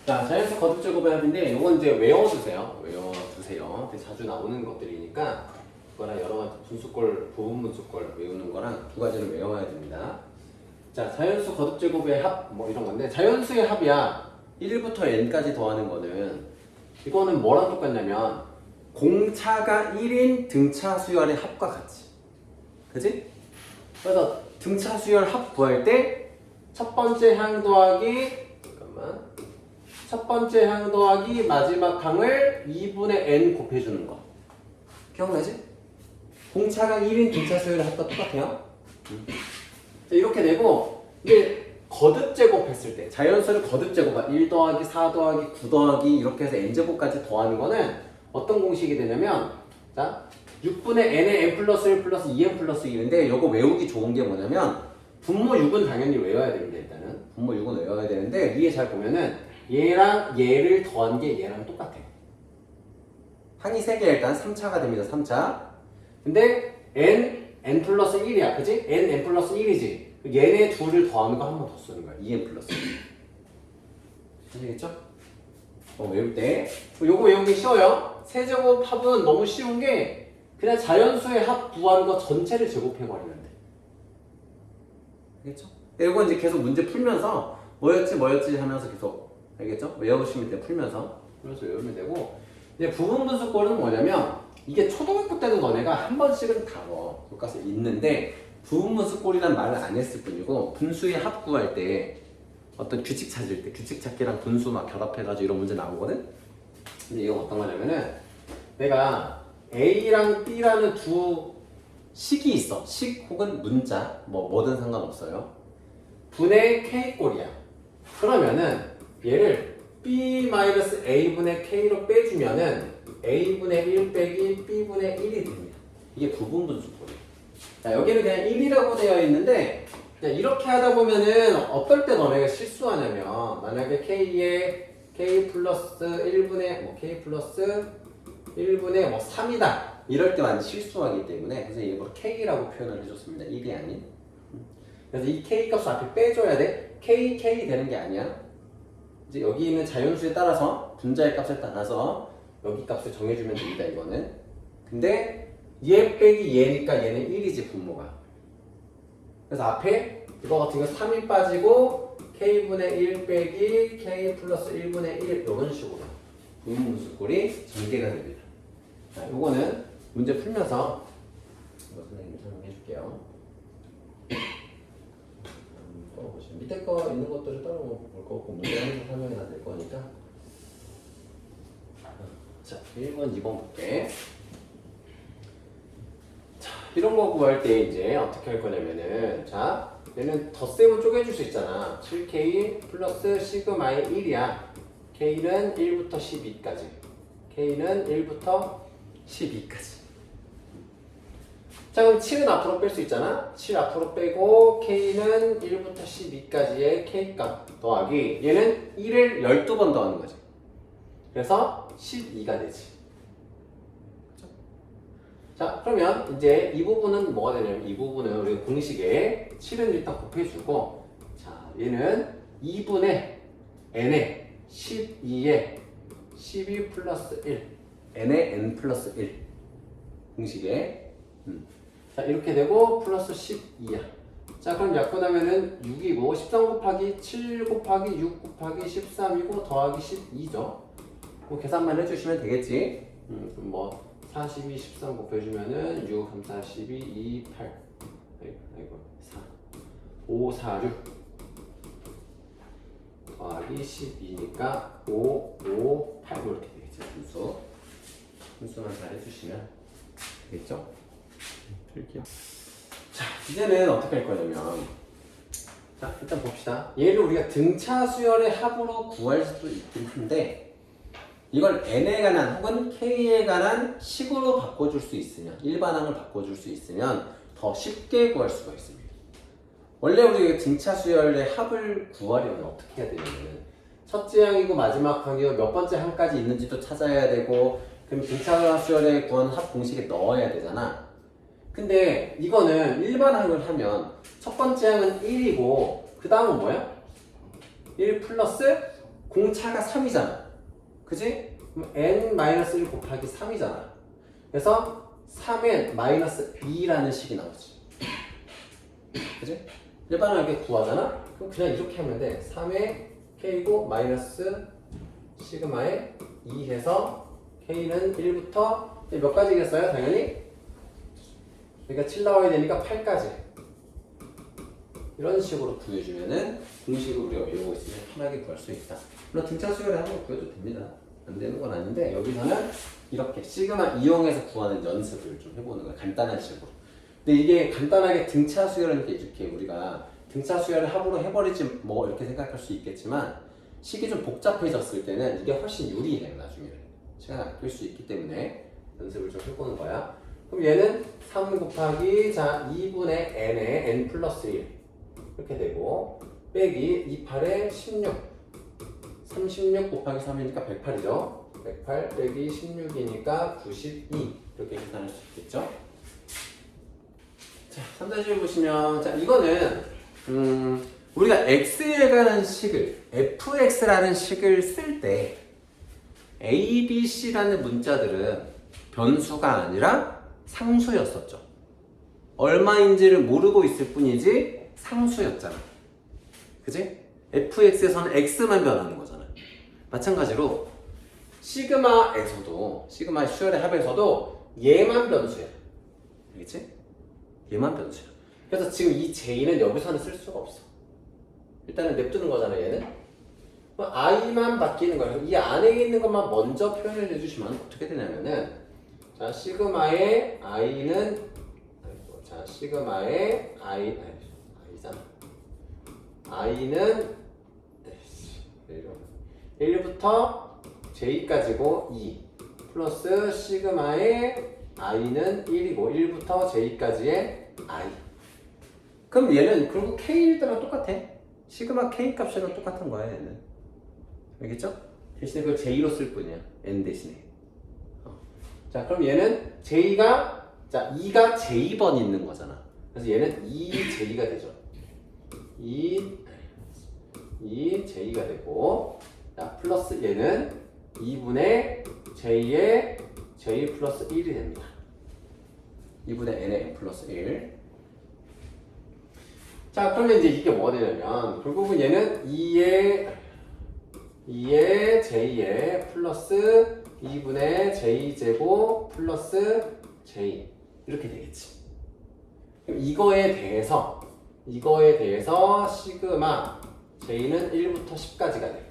자, 자연수 거듭제곱의 합인데 이건 이제 외워두세요. 외워두세요. 되게 자주 나오는 것들이니까 그거랑 여러 가지 분수꼴, 부분 분수꼴 외우는 거랑 두 가지를 외워야 됩니다. 자, 자연수 거듭제곱의 합 뭐 이런 건데 자연수의 합이야. 1부터 n까지 더하는 거는 이거는 뭐랑 똑같냐면 공차가 1인 등차 수열의 합과 같이. 그치? 그래서 등차 수열 합 구할 때 첫 번째 항 더하기 첫 번째 항 더하기 마지막 항을 2분의 n 곱해주는 거. 기억나지? 공차가 1인 등차 수열의 합과 똑같아요. 자, 이렇게 되고 이제 거듭 제곱했을 때 자연수를 거듭 제곱한 1 더하기 4 더하기 9 더하기 이렇게 해서 n제곱까지 더하는 거는 어떤 공식이 되냐면 자 6분의 n의 n 플러스 1 플러스 2n 플러스 1인데 이거 외우기 좋은 게 뭐냐면 분모 6은 당연히 외워야 됩니다. 일단은 분모 6은 외워야 되는데 위에 잘 보면은 얘랑 얘를 더한 게 얘랑 똑같아요. 항이 3개 일단 3차가 됩니다. 3차. 근데 n 플러스 1이야. 그치? n 플러스 1이지. 얘네 둘을 더하는 거 한 번 더 쓰는 거야. 2n 플러스 1. 아시겠죠? 외울 때 요거 외우기 쉬워요. 세제곱 합은 너무 쉬운 게 그냥 자연수의 합 구하는 거 전체를 제곱해버리면 돼. 알겠죠? 이건 이제 계속 문제 풀면서 뭐였지 하면서 계속 알겠죠? 외워보시면 돼. 풀면서 외우면 되고 이제 부분분수꼴은 뭐냐면 이게 초등학교 때도 너네가 한 번씩은 다뤄 교과서에 있는데 부분분수꼴이란 말을 안 했을 뿐이고 분수의 합 구할 때 어떤 규칙 찾을 때 규칙 찾기랑 분수 막 결합해가지고 이런 문제 나오거든? 근데 이건 어떤 거냐면은 내가 A랑 B라는 두 식이 있어. 식 혹은 문자 뭐든 상관없어요. 분의 K꼴이야. 그러면은 얘를 B-A분의 K로 빼주면은 A분의 1 빼기 B분의 1이 됩니다. 이게 부분분수꼴이에요. 자, 여기는 그냥 1이라고 되어 있는데 이렇게 하다 보면은 어떨 때 너네가 실수하냐면 만약에 K에 K 플러스 1분의 K 플러스 1분의 3이다 이럴 때 많이 실수하기 때문에 그래서 일부러 K라고 표현을 해줬습니다. 1이 아닌. 그래서 이 K 값을 앞에 빼줘야 돼. K 되는 게 아니야. 이제 여기 있는 자연수에 따라서 분자의 값에 따라서 여기 값을 정해주면 됩니다. 이거는. 근데 얘 빼기 얘니까 얘는 1이지 분모가. 그래서 앞에 이거 같은 거 3이 빠지고 K분의 1 빼기 K 플러스 1분의 1 이런 식으로 부분분수꼴이 전개가 됩니다. 자, 요거는 문제 풀면서 이거 선생님이 설명해 줄게요. 보시면 밑에 거 있는 것들을 따로 볼 거고 문제 하면서 설명이 다 될 거니까. 자, 1번, 2번 볼게. 자, 이런 거 구할 때 이제 어떻게 할 거냐면은 자, 얘는 덧셈은 쪼개줄 수 있잖아. 7K 플러스 시그마의 1이야. K는 1부터 12까지. K는 1부터 12까지. 자, 그럼 7은 앞으로 뺄 수 있잖아. 7 앞으로 빼고 K는 1부터 12까지의 K값 더하기 얘는 1을 12번 더하는 거지. 그래서 12가 되지. 그렇죠? 자, 그러면 이제 이 부분은 뭐가 되냐면 이 부분은 우리가 공식에 7은 일단 곱해주고 자, 얘는 2분의 n에 12에 12 플러스 1 n에 n 플러스 1 공식에 자, 이렇게 되고 플러스 12야. 자, 그럼 약분하면은 6이고 13 곱하기 7 곱하기 6 곱하기 13이고 더하기 12죠. 뭐 계산만 해주시면 되겠지. 그럼 뭐 42, 13 곱해주면은 6, 3, 4, 12, 2, 8 아이고 4, 5, 4, 6 더하기 12니까 5, 5, 8 이렇게 되겠죠. 분수만 잘 해주시면 되겠죠. 풀게요. 자, 이제는 어떻게 할 거냐면 자, 일단 봅시다. 얘를 우리가 등차 수열의 합으로 구할 수도 있긴 한데 이걸 n에 관한 혹은 k에 관한 식으로 바꿔줄 수 있으면 일반항을 바꿔줄 수 있으면 더 쉽게 구할 수가 있습니다. 원래 우리가 등차 수열의 합을 구하려면 어떻게 해야 되냐면 첫째 항이고 마지막 항이고 몇 번째 항까지 있는지도 찾아야 되고 그럼 등차 수열의 구하는 합 공식에 넣어야 되잖아. 근데 이거는 일반항을 하면 첫 번째 항은 1이고 그 다음은 뭐야? 1 플러스 공차가 3이잖아. 그지? 그럼 n-1 곱하기 3이잖아. 그래서 3n-2라는 식이 나오지. 그지? 일반하게 구하잖아? 그럼 그냥 이렇게 하면 돼. 3의 k고 마이너스 시그마의 2 해서 k는 1부터 몇 가지겠어요? 당연히? 그러니까 7 나와야 되니까 8까지. 이런 식으로 구해주면은 공식을 우리가 외우고 있으면 편하게 구할 수 있다. 물론 등차 수열에 한번 구해도 됩니다. 안 되는 건 아닌데 여기서는 이렇게 시그마 이용해서 구하는 연습을 좀 해보는 거예요. 간단한 식으로. 근데 이게 간단하게 등차 수열은 이렇게 우리가 등차 수열을 합으로 해버리지 뭐 이렇게 생각할 수 있겠지만 식이 좀 복잡해졌을 때는 이게 훨씬 유리해요. 나중에 시간 아낄 수 있기 때문에 연습을 좀 해보는 거야. 그럼 얘는 3 곱하기 자 2분의 n에 n 플러스 1 이렇게 되고 빼기 28에 16 36 곱하기 3이니까 108이죠. 108 빼기 16이니까 92 이렇게 계산할 수 있겠죠. 자, 3-1 보시면 자 이거는 우리가 x에 관한 식을 fx라는 식을 쓸 때 a, b, c라는 문자들은 변수가 아니라 상수였었죠. 얼마인지를 모르고 있을 뿐이지 상수였잖아. 그지? fx에서는 x만 변하는 거잖아. 마찬가지로 시그마에서도 시그마 수열의 합에서도 얘만 변수야. 알겠지? 얘만 변수야. 그래서 지금 이 j는 여기서는 쓸 수가 없어. 일단은 냅두는 거잖아 얘는. i만 바뀌는 거야. 이 안에 있는 것만 먼저 표현을 해주시면 어떻게 되냐면은 자 시그마의 i는 자 시그마의 i잖아. i는 1부터 j까지고 2 플러스 시그마의 i는 1이고 1부터 j까지의 i. 그럼 얘는 결국 k 때랑 똑같아. 시그마 k 값이랑 똑같은 거야 얘는. 알겠죠? 대신에 그걸 j로 쓸 뿐이야. n 대신에. 자 그럼 얘는 j가 자 2가 j번 있는 거잖아. 그래서 얘는 2j가 되죠. 2j가 되고 자 플러스 얘는 2분의 j의 j 플러스 1이 됩니다. 2분의 n의 n 플러스 1. 자 그러면 이제 이게 뭐가 되냐면 결국은 얘는 2의 j의 플러스 2분의 j제곱 플러스 j 이렇게 되겠지. 그럼 이거에 대해서 시그마 j는 1부터 10까지가 돼.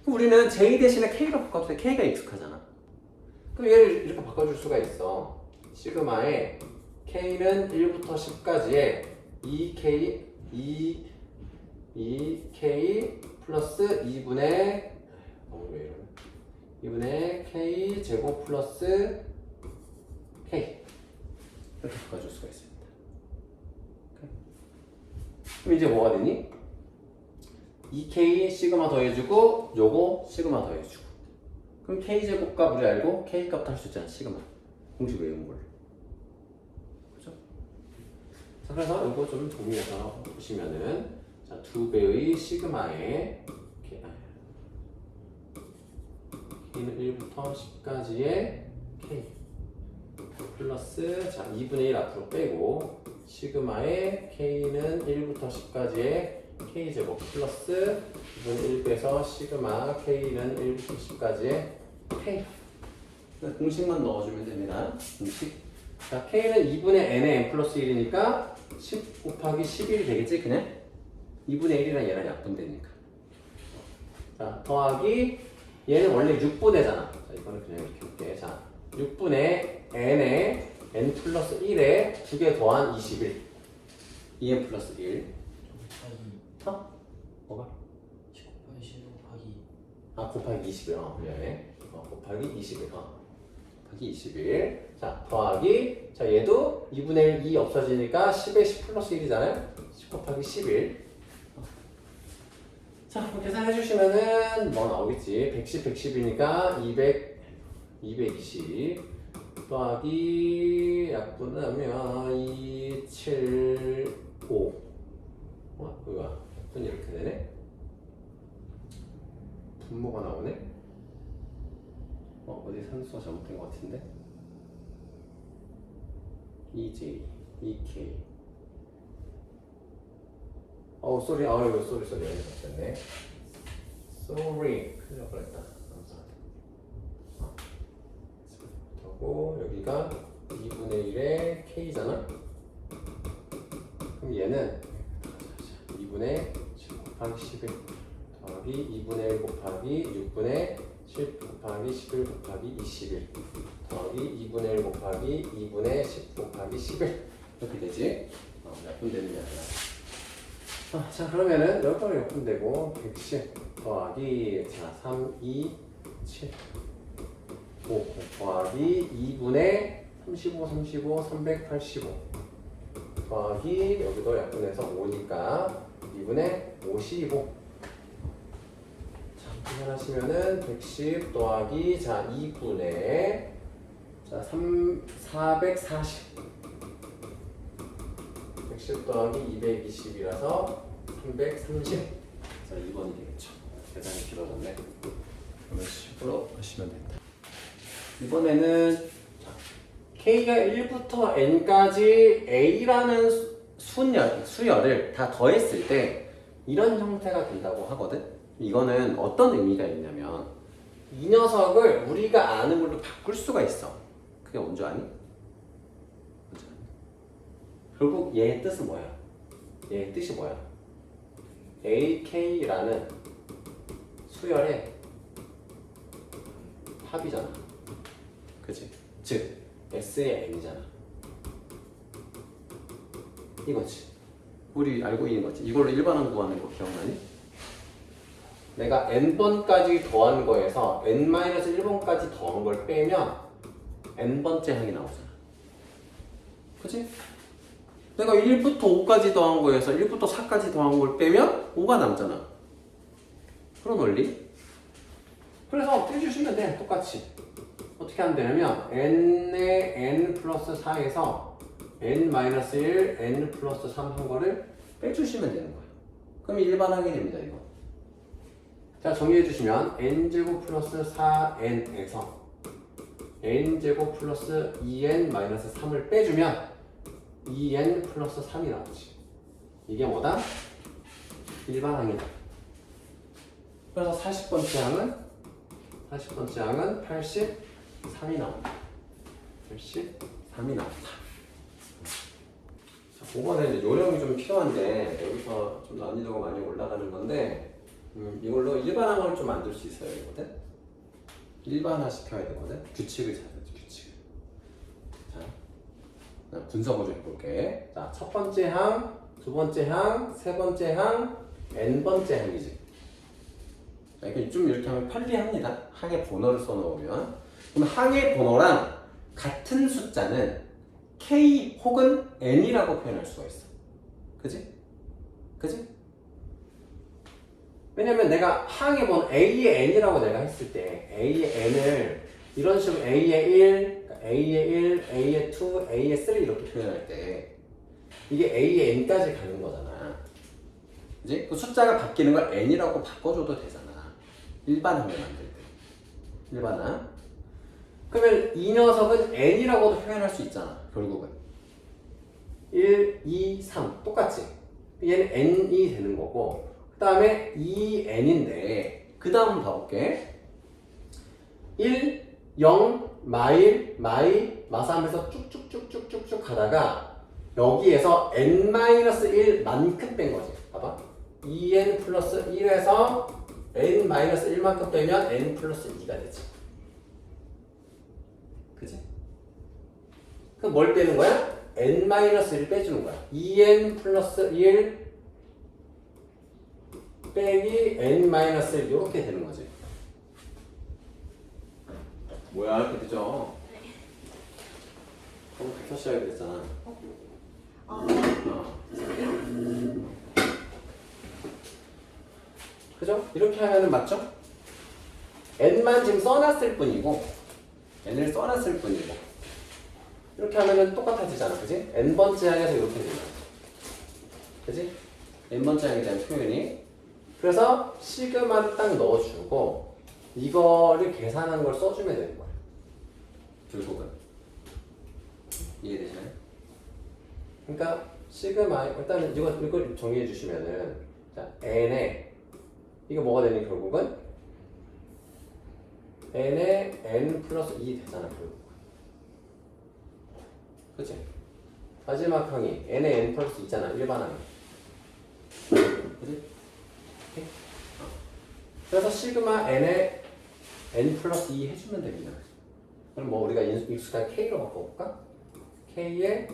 그럼 우리는 j 대신에 k로 바꿔도 돼. k가 익숙하잖아. 그럼 얘를 이렇게 바꿔줄 수가 있어. 시그마에 k는 1부터 10까지의 2k 플러스 2분의 2분의 k 제곱 플러스 k 이렇게 바꿔줄 수가 있습니다. 그럼 이제 뭐가 되니? 2k 시그마 더해주고 요거 시그마 더해주고 그럼 k 제곱값 우리 알고 k 값도 할 수 있잖아. 시그마 공식 외운 걸로. 그죠? 자 그래서 요거 좀 정리해서 보시면은 자 2배의 시그마에 k는 1부터 10까지의 k 플러스 자 2분의 1 앞으로 빼고 시그마의 k는 1부터 10까지의 k제곱 플러스 2분의 1 빼서 시그마 k는 1부터 10까지의 k 공식만 넣어주면 됩니다. 공식 자 k는 2분의 n의 n 플러스 1이니까 10 곱하기 11이 되겠지 그냥? 2분의 1이랑 얘랑 약분되니까 자 더하기 얘는 원래 6분의잖아. 자 이거는 그냥 이렇게 볼게. 자 6분의 n에 n 플러스 1에 2개 더한 21 2n 플러스 1 뭐가? 10 곱하기 10 곱하기 곱하기 21 미안해. 곱하기 21 곱하기 21 자 더하기 자 얘도 2분의 1 2 없어지니까 10에 10 플러스 1이잖아요. 10 곱하기 11 자 계산해 주시면은 뭐 나오겠지. 110 110이니까 220 더하기 약분하면 2, 7, 5 뭐야 약분 이렇게 되네. 분모가 나오네? 어디 산수가 잘못된 것 같은데? EJ, EK. 쏘리. 이거 쏘리. 잘못됐네. 쏘리. 큰일 날 뻔했다. 그리고 여기가 2분의 1의 K잖아? 그럼 얘는 2분의 7 곱하기 11 더하기 2분의 1 곱하기 6분의 7 곱하기 11 곱하기 21 더하기 2분의 1 곱하기 2분의 10 곱하기 11 이렇게 되지? 몇 분 되느냐. 자, 그러면은 몇 번을 몇 분 되고 110 더하기 3, 2, 7 5 더하기 2분의 35, 385 더하기 여기도 약분해서 5니까 2분의 55. 자, 계산하시면은 110 더하기 2분의 440 110 더하기 220이라서 330. 자, 2번이 되겠죠. 계산이 길어졌네. 그러면 10으로 하시면 된다. 이번에는 K가 1부터 N까지 A라는 수열을 다 더했을 때 이런 형태가 된다고 하거든? 이거는 어떤 의미가 있냐면 이 녀석을 우리가 아는 걸로 바꿀 수가 있어. 그게 뭔지 아니? 결국 얘의 뜻은 뭐야? 얘의 뜻이 뭐야? AK라는 수열의 합이잖아. 그치? 즉 S의 N이잖아. 이거지. 우리 알고 있는 거지. 이걸로 일반항 구하는 거 기억나니? 내가 N번까지 더한 거에서 N-1번까지 더한 걸 빼면 N번째 항이 나오잖아. 그치? 내가 1부터 5까지 더한 거에서 1부터 4까지 더한 걸 빼면 5가 남잖아. 그런 원리? 그래서 떼주시면 돼. 똑같이. 어떻게 하면 되냐면 n의 n 플러스 4에서 n-1, n 플러스 3 한 거를 빼주시면 되는 거야. 그럼 일반항이 됩니다. 이거. 자, 정리해 주시면 n제곱 플러스 4n에서 n제곱 플러스 2n-3을 빼주면 2n 플러스 3이 나오지. 이게 뭐다? 일반항이다. 그래서 40번째 항은 83이 나온다. 83이 나온다. 자, 5번에 이제 요령이 좀 필요한데 여기서 좀 난이도가 많이 올라가는 건데 이걸로 일반항을 좀 만들 수 있어야 되거든. 일반화 시켜야 되거든. 규칙을 찾아야지. 규칙. 자, 분석을 좀 해볼게. 자, 첫 번째 항, 두 번째 항, 세 번째 항, n번째 항이지. 자, 이렇게 좀 이렇게 하면 편리합니다. 항의 번호를 써놓으면. 그럼 항의 번호랑 같은 숫자는 K 혹은 N이라고 표현할 수가 있어. 그지? 그지? 왜냐면 내가 항의 번호 A의 N이라고 내가 했을 때 A의 N을 이런 식으로 A의 1, A의 1, A의 2, A의 3 이렇게 표현할 때 이게 A의 N까지 가는 거잖아. 그지? 그 숫자가 바뀌는 걸 N이라고 바꿔줘도 되잖아. 일반항을 만들 때. 일반항. 그러면 이 녀석은 N이라고도 표현할 수 있잖아. 결국은 1, 2, 3 똑같지? 얘는 N이 되는 거고 그 다음에 2N인데 그 다음 봐볼게. 1, 0, 마일, 마사 하면서 쭉쭉쭉쭉쭉쭉 가다가 여기에서 N-1만큼 뺀 거지. 봐봐. 2N 플러스 1에서 N-1만큼 빼면 N 플러스 2가 되지. 그치? 그럼 뭘 빼는 거야? N-1을 빼주는 거야. 2N 플러스 1 빼기 N-1 이렇게 되는 거지. 뭐야, 이렇게 되죠? 컴퓨터 시작이 됐잖아. 그죠? 이렇게 하면은 맞죠? N만 지금 써놨을 뿐이고 N을 써놨을 뿐이고 이렇게 하면은 똑같아지잖아. 그지? N번째 항에서 이렇게 되잖아. 그지? N번째 항에 대한 표현이 그래서 시그마를 딱 넣어주고 이거를 계산한 걸 써주면 되는 거야. 결국은 이해되시나요? 그러니까 시그마 일단은 이걸 정리해 주시면은 자 n에 이거 뭐가 되니 결국은 n에 n 플러스 2 되잖아 결국. 그치? 마지막 항이 n에 n 플러스 2잖아 일반 항이. 그치? 오케이? 그래서 시그마 n에 n 플러스 2 해주면 됩니다. 그럼 뭐 우리가 익숙한 k로 바꿔볼까? k에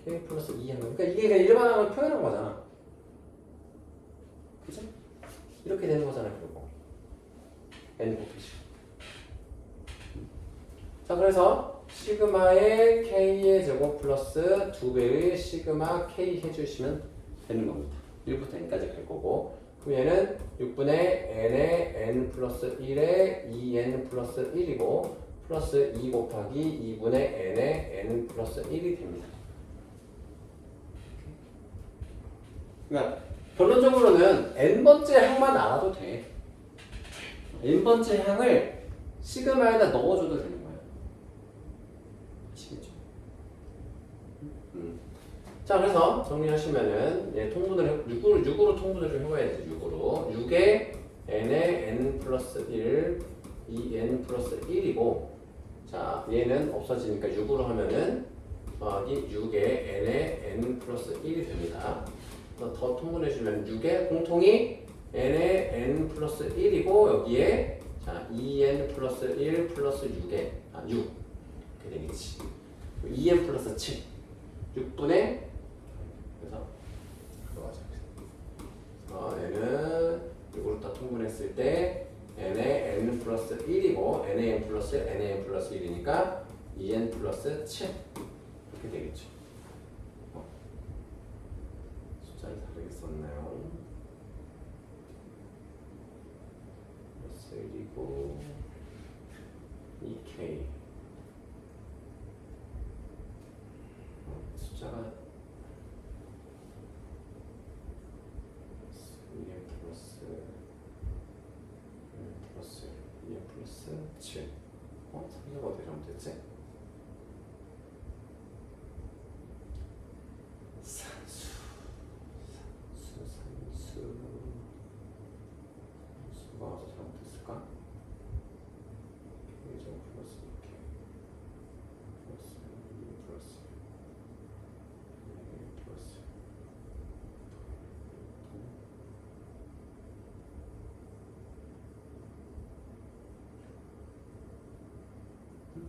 k 플러스 2 하면 그러니까 이게 그냥 일반 항을 표현한 거잖아. 그치? 이렇게 되는 거잖아 결국. n 곱해지. 자 그래서 시그마의 k의 제곱 플러스 2배의 시그마 k 해주시면 되는 겁니다. 1부터 n까지 갈 거고 그럼 얘는 6분의 n에 n 플러스 1에 2n 플러스 1이고 플러스 2 곱하기 2분의 n에 n 플러스 1이 됩니다. 그러니까 결론적으로는 n번째 항만 알아도 돼. n번째 항을 시그마에다 넣어줘도 되는 거야. 아시겠죠? 자 그래서 정리하시면은 예, 통분을 6으로 통분을 좀 해봐야 돼. 6으로 6에 n에 n 플러스 1 2n 플러스 1이고 자 얘는 없어지니까 6으로 하면은 더하기 6에 n에 n 플러스 1이 됩니다. 더 통분해주면 6에 공통이 n에 n 플러스 1이고 여기에 자 2n 플러스 1 플러스 6에 6 이렇게 되겠지. 2n 플러스 7 6분의 그래서 얘는 6으로 다 통분했을 때 n에 n 플러스 1이고 n에 n 플러스 n에 n 플러스 1이니까 2n 플러스 7 이렇게 되겠죠. 숫자를 다르게 썼나요? 플러스 1이고 2k 숫자가 2n 플러스 2n 플러스 7 3가 어떻게 잘못됐지? 수가 어디서 잘못됐을까? K제곱 플러스 2K 플러스 2 플러스 2 플러스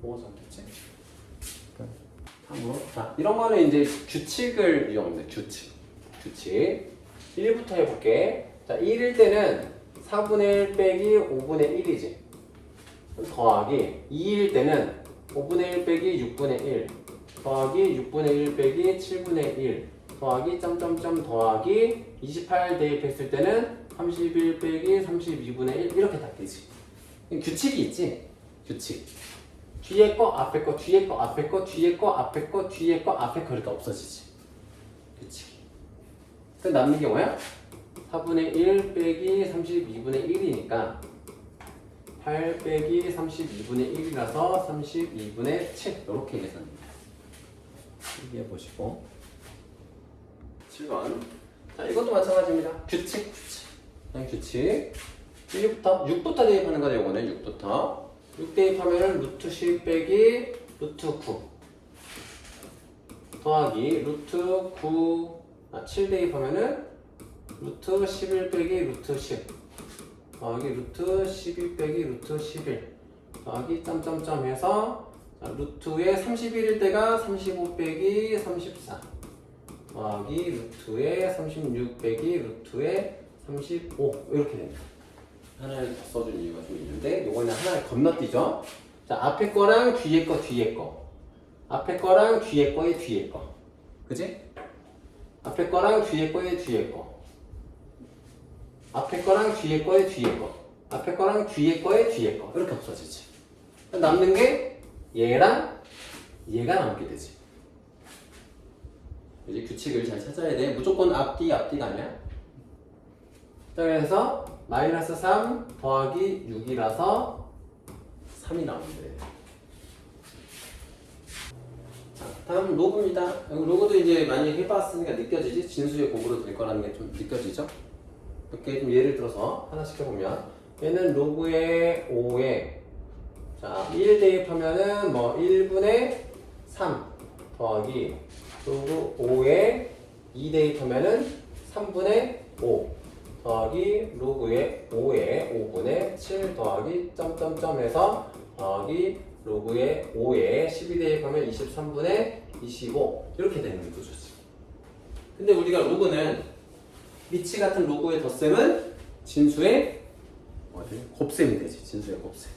뭐가 잘못됐지? 다음으로 자 이런 거는 이제 규칙을 이용합니다. 규칙 1부터 해볼게. 자 1일 때는 4분의 1 빼기 5분의 1이지. 더하기 2일 때는 5분의 1 빼기 6분의 1 더하기 6분의 1 빼기 7분의 1 더하기 점점점 더하기 28 대입했을 때는 31 빼기 32분의 1 이렇게 다 되지. 규칙이 있지. 규칙. 뒤에 거 앞에 거 뒤에 거 앞에 거 뒤에 거 앞에 거 뒤에 거 앞에 거 이렇게 없어지지. 규칙이. 그 남는 게 뭐야? 4분의 1 빼기 32분의 1이니까 8 빼기 32분의 1이라서 32분의 7 이렇게 계산합니다. 이해 보시고 7번 자 이것도 마찬가지입니다. 규칙 그냥 규칙 6부터 대입하는 거죠. 이거는 6부터 6 대입하면 루트 10 빼기 루트 9 더하기 루트 7 대입하면은 루트 11 빼기 루트 10 더하기 루트 12 빼기 루트 11 더하기 점점점 해서 루트에 31일 때가 35 빼기 34 더하기 루트에 36 빼기 루트에 35 이렇게 됩니다. 하나를 더 써준 이유가 좀 있는데 요거는 하나를 건너뛰죠. 자 앞에 거랑 뒤에 거 뒤에 거 앞에 거랑 뒤에 거의 뒤에 거 그지? 앞에 거랑 뒤에 거의 뒤에 거 앞에 거랑 뒤에 거의 뒤에 거 앞에 거랑 뒤에 거의 뒤에 거 이렇게 없어지지. 남는 게 얘랑 얘가 남게 되지. 이제 규칙을 잘 찾아야 돼. 무조건 앞뒤 앞뒤가 아니야. 자, 그래서 마이너스 3 더하기 6이라서 3이 나오는데. 자, 다음 로그입니다. 로그도 이제 많이 해봤으니까 느껴지지? 진수의 곱으로 될 거라는 게 좀 느껴지죠? 이렇게 좀 예를 들어서 하나씩 해보면 얘는 로그의 5에 자, 1 대입하면은 뭐 1분의 3 더하기 로그 5에 2 대입하면은 3분의 5 더하기 로그의 5에 5분의 7 더하기 점점점에서 더하기 로그의 5에 12 대입하면 23분의 25 이렇게 되는 구조지. 근데 우리가 로그는 미치 같은 로그의 덧셈은 진수의 곱셈이 되지. 진수의 곱셈.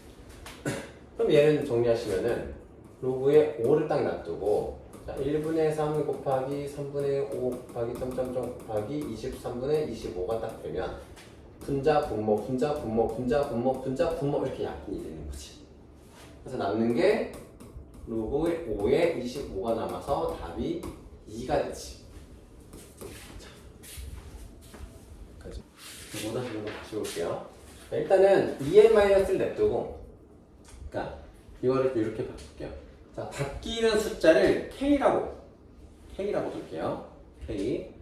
그럼 얘는 정리하시면은 로그에 5를 딱 놔두고 자, 1분의 3 곱하기 3분의 5 곱하기 점점점 곱하기 23분의 25가 딱 되면 분자 분모 분자 분모 분자 분모 분자 분모 이렇게 약분이 되는 거지. 그래서 남는 게 로그 5에 25가 남아서 답이 2가 되지. 자, 이거보다 좀 다시 볼게요. 자, 일단은 2n-를 냅두고 그러니까 이거를 이렇게 바꿀게요. 자, 바뀌는 숫자를 K라고 볼게요. K.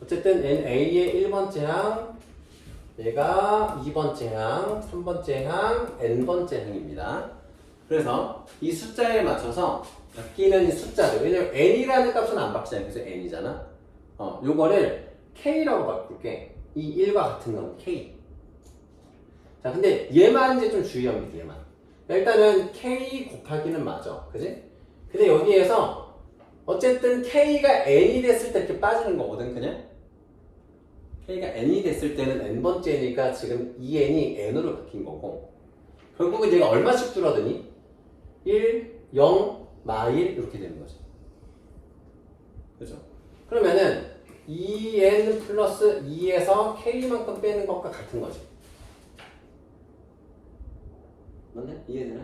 어쨌든 NA의 1번째 항, 얘가 2번째 항, 3번째 항, N번째 항입니다. 그래서 이 숫자에 맞춰서 바뀌는 이 숫자들, 왜냐면 N이라는 값은 안 바뀌잖아요. 그래서 N이잖아. 요거를 K라고 바꿀게. 이 1과 같은 건 K. 자, 근데 얘만 이제 좀 주의하면 돼, 얘만. 일단은 K 곱하기는 맞아. 그지? 근데 여기에서 어쨌든 K가 N이 됐을 때 이렇게 빠지는 거거든, 그냥? K가 N이 됐을 때는 N번째니까 지금 2N이 N으로 바뀐 거고 결국은 얘가 얼마씩 줄어드니? 1, 0, 마일 이렇게 되는 거죠. 그죠? 그러면은 2N 플러스 2에서 K만큼 빼는 것과 같은 거지. 맞네? 이해되나?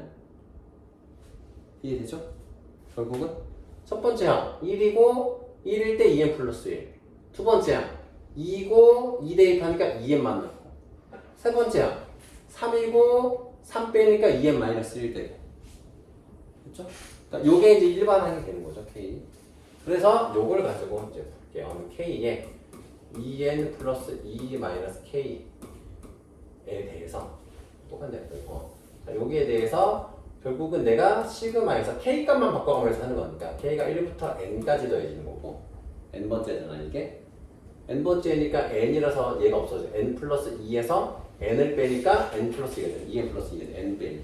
이해되죠? 결국은 첫 번째 항 1이고 1일 때 2n 플러스 1 두 번째 항 2고 2 대입하니까 2n만 넣고 세 번째 항 3이고 3 빼니까 2n 마이너스 1 되고 그렇죠? 그러니까 요게 이제 일반항이 되는 거죠 K. 그래서 요걸 가지고 이제 볼게요. K에 2n 플러스 2 마이너스 K에 대해서 똑같네. 자, 여기에 대해서 결국은 내가 시그마에서 K 값만 바꿔가면서 하는 거니까 K가 1부터 N까지 더해지는 거고 N번째잖아 이게 N번째니까 N이라서 얘가 없어져. N 플러스 2에서 N을 빼니까 N 플러스 2가 돼. 2N 플러스 2가 돼. N 빼니까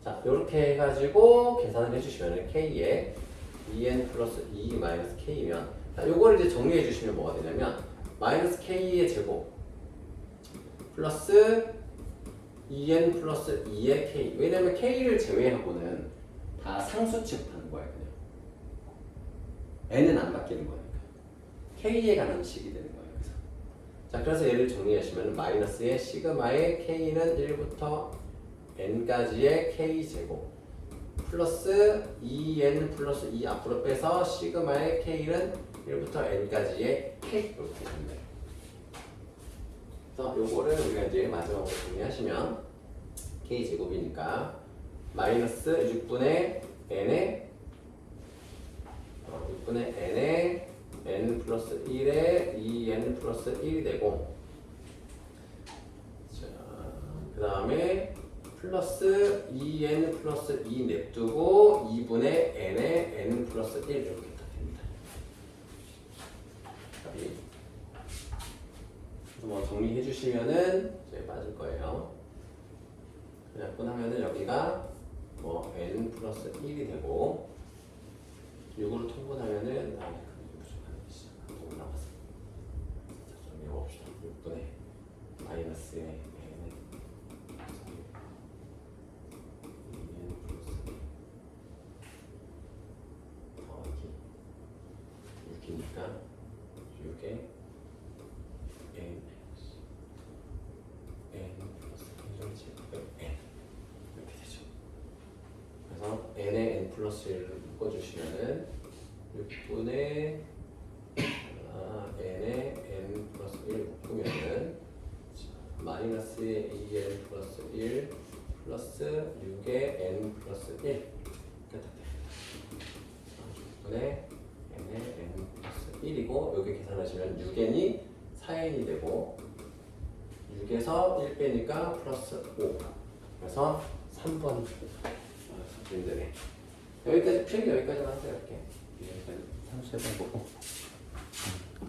자 이렇게 해가지고 계산을 해주시면 K에 2N 플러스 2 마이너스 K면 자 요거를 이제 정리해 주시면 뭐가 되냐면 마이너스 K의 제곱 플러스 2n 플러스 2의 k. 왜냐면 k를 제외하고는 다 상수 취급하는 거야 그냥. n은 안 바뀌는 거니까. k에 관한 식이 되는 거예요. 그래서. 자, 그래서 얘를 정리하시면 마이너스의 시그마의 k는 1부터 n까지의 k 제곱 플러스 2n 플러스 2 앞으로 빼서 시그마의 k는 1부터 n까지의 k 이렇게 됩니다. 그래서 요거를 우리가 이제 마지막으로 정리하시면 k 제곱이니까 마이너스 6분의 n에 6분의 n에 n 플러스 1에 2n 플러스 1이 되고 자, 그 다음에 플러스 2n 플러스 2 냅두고 2분의 n에 n 플러스 1 이렇게 딱 됩니다. 뭐 정리해 주시면은 이제 맞을 거예요. 약분하면은 여기가 뭐 n 플러스 1이 되고 6으로 통분하면은 부족한 나왔어. 자, 좀 외워봅시다. 6분의 마이너스의 n은 2n 플러스 1 더하기 6이니까 6에 n 플러스 1을 제곱해 n 이렇게 되죠. 그래서 n에 n 플러스 1을 묶어주시면은 6분의 n에 n 플러스 1 묶으면은 마이너스 AN 플러스 1 플러스 6의 N 플러스 1 이렇게 분의 N의 N 플러스 1이고 여기 계산하시면 6N이 4N이 되고 6에서 1 빼니까 플러스 5 그래서 3번 되네. 여기까지 필기 여기까지만 하세요. 이렇게 33번 보고